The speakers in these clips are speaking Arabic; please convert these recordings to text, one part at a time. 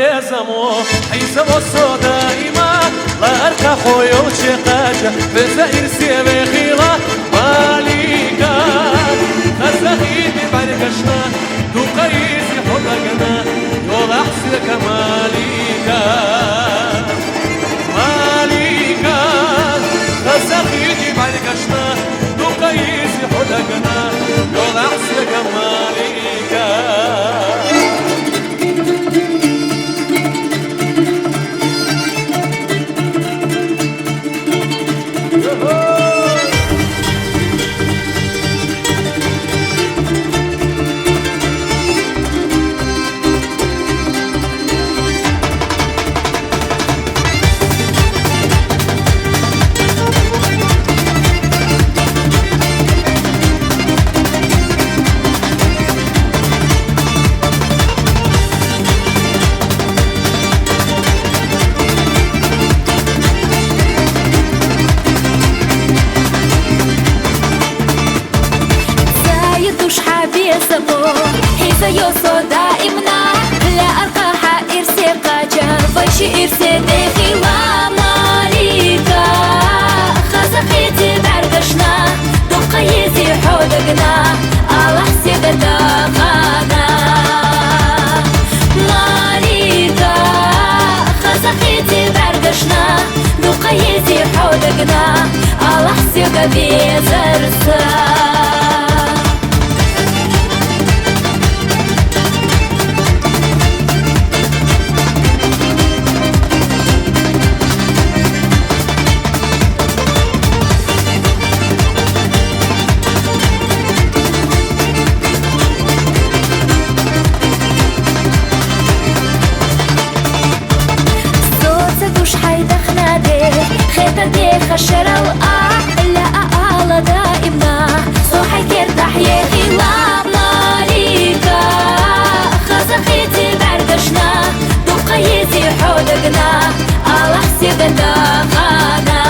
بيزمو حيث وصو دائما لا أرتاحو يوشي قاجة بزائر سيبي خيلا ماليكا خزخيني برقشنا دو قيسي حلقنا يول أحسك ماليكا ماليكا خزخيني برقشنا دو قيسي حلقنا يول أحسك ماليكا يوصو دائمنا لا ألقاها إرسي قاجة وشي إرسي ديخي وماليكا خزقيتي بعرقشنا دقيتي حودقنا الله سيبت داخانا ماليكا خزقيتي بعرقشنا دقيتي حودقنا الله سيبت بيزرسا خشرة لا أعلى دائمنا صوحي كرتاح يخي ماليكا خزخيتي بعرقشنا دقيتي حودقنا الله سيب داخانا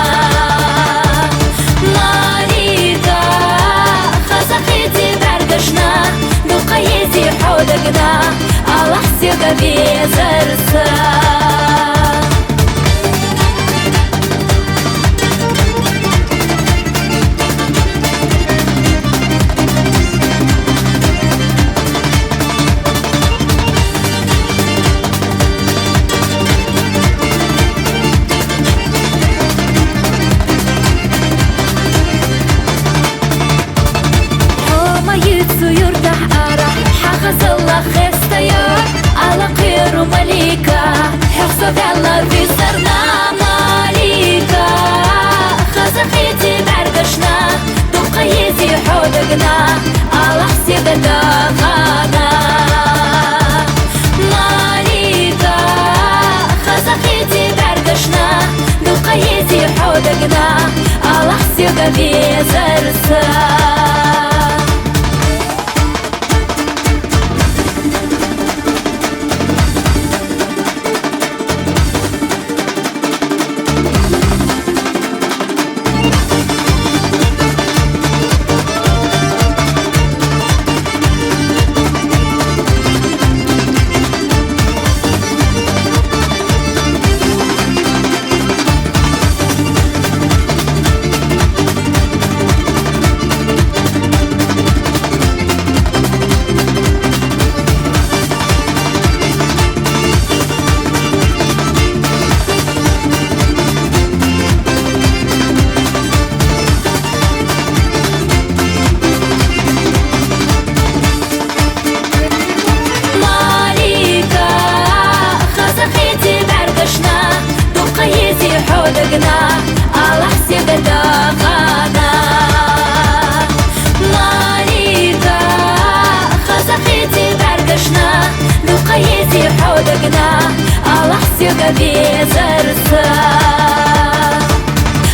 ماليكا خزخيتي بعرقشنا دقيتي حودقنا الله سيب بيزرسا ماليكا حفظ الله في سرنا ماليكا خزقيتي بعرقشنا دقيتي حودقنا الله سيب داخانا ماليكا خزقيتي بعرقشنا دقيتي حودقنا الله سيب بيزرسا حودقنا الله سيب داخانا ماليكا خزقيتي بعرقشنا دقيتي حودقنا الله سيب بيزرسا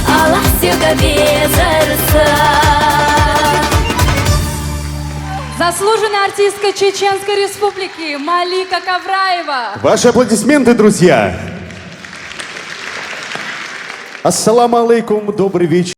الله سيب بيزرسا. Заслуженная артистка Чеченской Республики Малика Кавраева. Ваши аплодисменты, друзья. Ассаламу алейкум, добрый вечер.